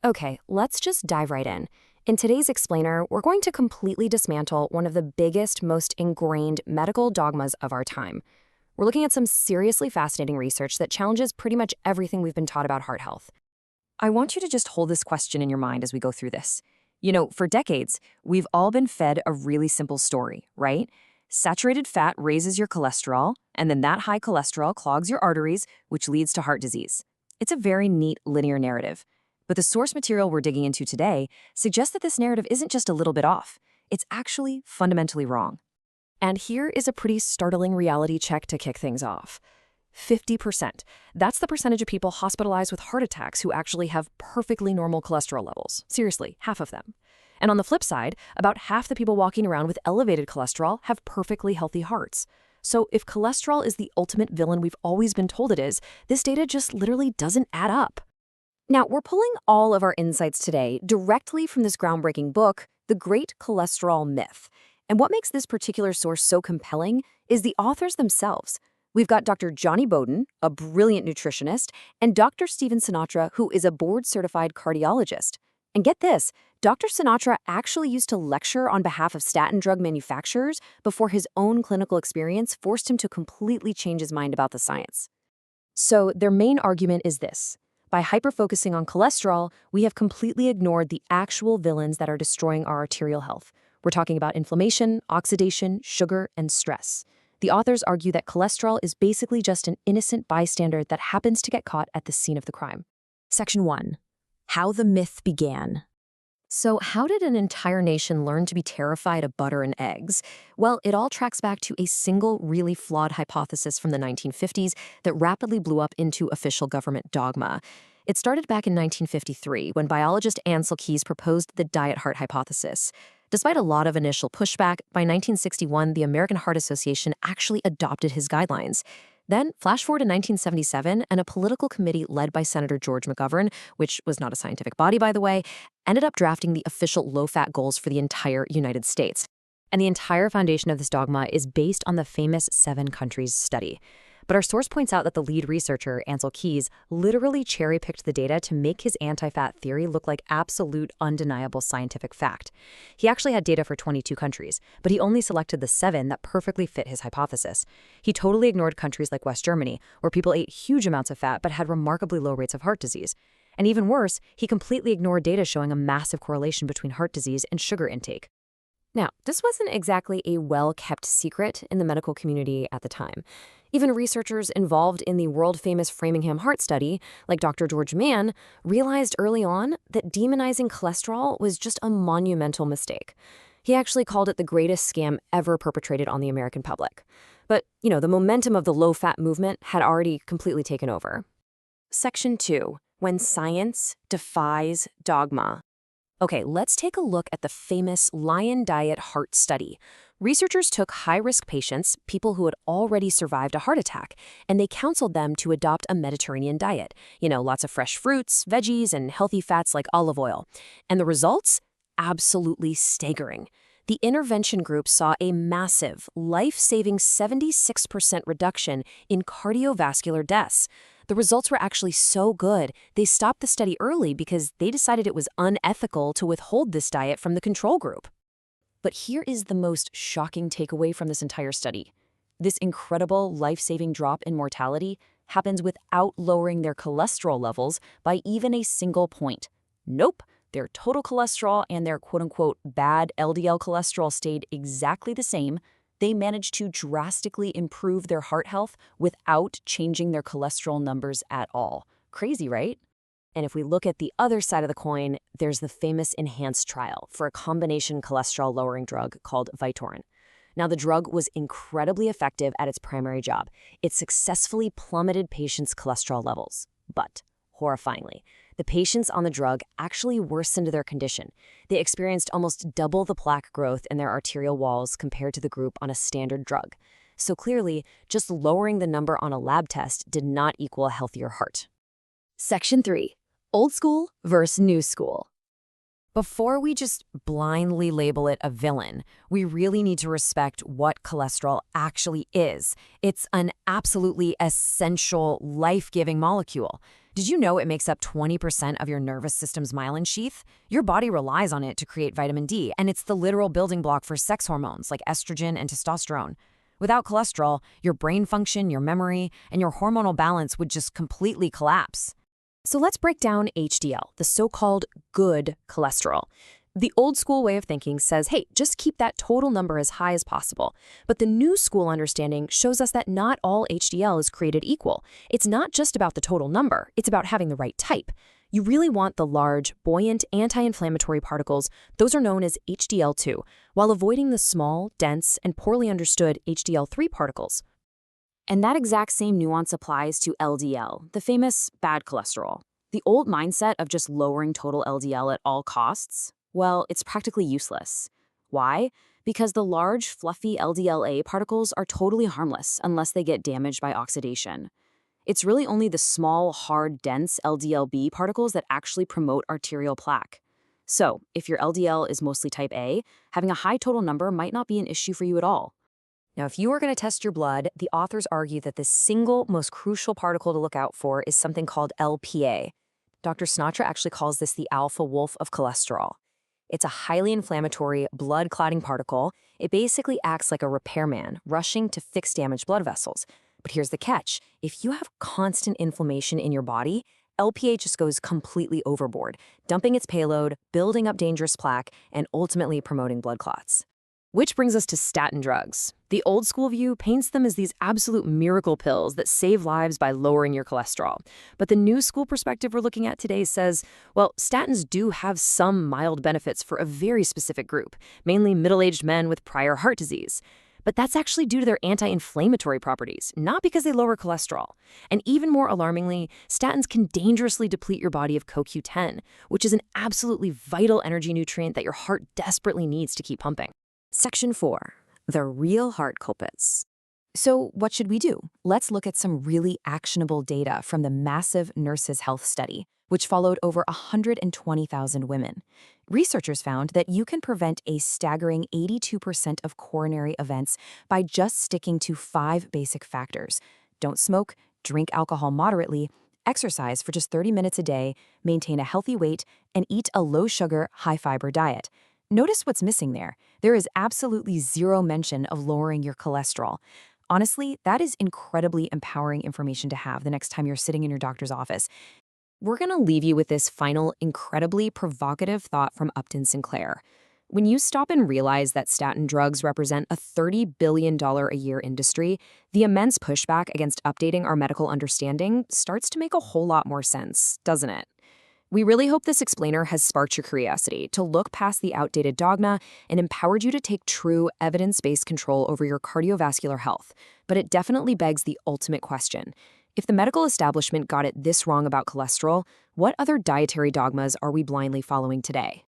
Okay, let's just dive right in. In today's explainer, we're going to completely dismantle one of the biggest, most ingrained medical dogmas of our time. We're looking at some seriously fascinating research that challenges pretty much everything we've been taught about heart health. I want you to just hold this question in your mind as we go through this. For decades, we've all been fed a really simple story, right? Saturated fat raises your cholesterol, and then that high cholesterol clogs your arteries, which leads to heart disease. It's a very neat linear narrative. But the source material we're digging into today suggests that this narrative isn't just a little bit off. It's actually fundamentally wrong. And here is a pretty startling reality check to kick things off. 50%. That's the percentage of people hospitalized with heart attacks who actually have perfectly normal cholesterol levels. Seriously, half of them. And on the flip side, about half the people walking around with elevated cholesterol have perfectly healthy hearts. So if cholesterol is the ultimate villain we've always been told it is, this data just literally doesn't add up. Now, we're pulling all of our insights today directly from this groundbreaking book, The Great Cholesterol Myth. And what makes this particular source so compelling is the authors themselves. We've got Dr. Jonny Bowden, a brilliant nutritionist, and Dr. Sinatra, who is a board-certified cardiologist. And get this, Dr. Sinatra actually used to lecture on behalf of statin drug manufacturers before his own clinical experience forced him to completely change his mind about the science. So their main argument is this. By hyper-focusing on cholesterol, we have completely ignored the actual villains that are destroying our arterial health. We're talking about inflammation, oxidation, sugar, and stress. The authors argue that cholesterol is basically just an innocent bystander that happens to get caught at the scene of the crime. Section 1. How the myth began. So how did an entire nation learn to be terrified of butter and eggs? Well, it all tracks back to a single really flawed hypothesis from the 1950s that rapidly blew up into official government dogma. It started back in 1953 when biologist Ansel Keys proposed the diet heart hypothesis. Despite a lot of initial pushback, by 1961, the American Heart Association actually adopted his guidelines. Then, flash forward to 1977, and a political committee led by Senator George McGovern, which was not a scientific body, by the way, ended up drafting the official low-fat goals for the entire United States. And the entire foundation of this dogma is based on the famous 7 countries study. But our source points out that the lead researcher, Ansel Keys, literally cherry-picked the data to make his anti-fat theory look like absolute, undeniable scientific fact. He actually had data for 22 countries, but he only selected the 7 that perfectly fit his hypothesis. He totally ignored countries like West Germany, where people ate huge amounts of fat but had remarkably low rates of heart disease. And even worse, he completely ignored data showing a massive correlation between heart disease and sugar intake. Now, this wasn't exactly a well-kept secret in the medical community at the time. Even researchers involved in the world-famous Framingham Heart Study, like Dr. George Mann, realized early on that demonizing cholesterol was just a monumental mistake. He actually called it the greatest scam ever perpetrated on the American public. But, the momentum of the low-fat movement had already completely taken over. Section 2. When science defies dogma. Okay, let's take a look at the famous Lion Diet Heart Study. Researchers took high-risk patients, people who had already survived a heart attack, and they counseled them to adopt a Mediterranean diet. Lots of fresh fruits, veggies, and healthy fats like olive oil. And the results? Absolutely staggering. The intervention group saw a massive, life-saving 76% reduction in cardiovascular deaths. The results were actually so good, they stopped the study early because they decided it was unethical to withhold this diet from the control group. But here is the most shocking takeaway from this entire study. This incredible life-saving drop in mortality happens without lowering their cholesterol levels by even a single point. Nope, their total cholesterol and their quote-unquote bad LDL cholesterol stayed exactly the same. They managed to drastically improve their heart health without changing their cholesterol numbers at all. Crazy, right? And if we look at the other side of the coin, there's the famous ENHANCE trial for a combination cholesterol-lowering drug called Vytorin. Now, the drug was incredibly effective at its primary job. It successfully plummeted patients' cholesterol levels. But, horrifyingly, the patients on the drug actually worsened their condition. They experienced almost double the plaque growth in their arterial walls compared to the group on a standard drug. So clearly, just lowering the number on a lab test did not equal a healthier heart. Section 3. Old school versus new school. Before we just blindly label it a villain, we really need to respect what cholesterol actually is. It's an absolutely essential, life-giving molecule. Did you know it makes up 20% of your nervous system's myelin sheath? Your body relies on it to create vitamin D, and it's the literal building block for sex hormones like estrogen and testosterone. Without cholesterol, your brain function, your memory, and your hormonal balance would just completely collapse. So let's break down HDL, the so-called good cholesterol. The old school way of thinking says, hey, just keep that total number as high as possible. But the new school understanding shows us that not all HDL is created equal. It's not just about the total number, it's about having the right type. You really want the large, buoyant, anti-inflammatory particles, those are known as HDL2, while avoiding the small, dense, and poorly understood HDL3 particles. And that exact same nuance applies to LDL, the famous bad cholesterol. The old mindset of just lowering total LDL at all costs, well, it's practically useless. Why? Because the large, fluffy LDLA particles are totally harmless unless they get damaged by oxidation. It's really only the small, hard, dense LDLB particles that actually promote arterial plaque. So, if your LDL is mostly type A, having a high total number might not be an issue for you at all. Now, if you were going to test your blood, the authors argue that the single most crucial particle to look out for is something called LPA. Dr. Sinatra actually calls this the alpha wolf of cholesterol. It's a highly inflammatory, blood-clotting particle. It basically acts like a repairman, rushing to fix damaged blood vessels. But here's the catch. If you have constant inflammation in your body, LPA just goes completely overboard, dumping its payload, building up dangerous plaque, and ultimately promoting blood clots. Which brings us to statin drugs. The old school view paints them as these absolute miracle pills that save lives by lowering your cholesterol. But the new school perspective we're looking at today says, well, statins do have some mild benefits for a very specific group, mainly middle-aged men with prior heart disease. But that's actually due to their anti-inflammatory properties, not because they lower cholesterol. And even more alarmingly, statins can dangerously deplete your body of CoQ10, which is an absolutely vital energy nutrient that your heart desperately needs to keep pumping. Section 4. The real heart culprits. So what should we do? Let's look at some really actionable data from the massive Nurses' Health Study, which followed over 120,000 women. Researchers found that you can prevent a staggering 82% of coronary events by just sticking to 5 basic factors. Don't smoke, drink alcohol moderately, exercise for just 30 minutes a day, maintain a healthy weight, and eat a low-sugar, high-fiber diet. Notice what's missing there. There is absolutely zero mention of lowering your cholesterol. Honestly, that is incredibly empowering information to have the next time you're sitting in your doctor's office. We're going to leave you with this final, incredibly provocative thought from Upton Sinclair. When you stop and realize that statin drugs represent a $30 billion a year industry, the immense pushback against updating our medical understanding starts to make a whole lot more sense, doesn't it? We really hope this explainer has sparked your curiosity to look past the outdated dogma and empowered you to take true evidence-based control over your cardiovascular health. But it definitely begs the ultimate question. If the medical establishment got it this wrong about cholesterol, what other dietary dogmas are we blindly following today?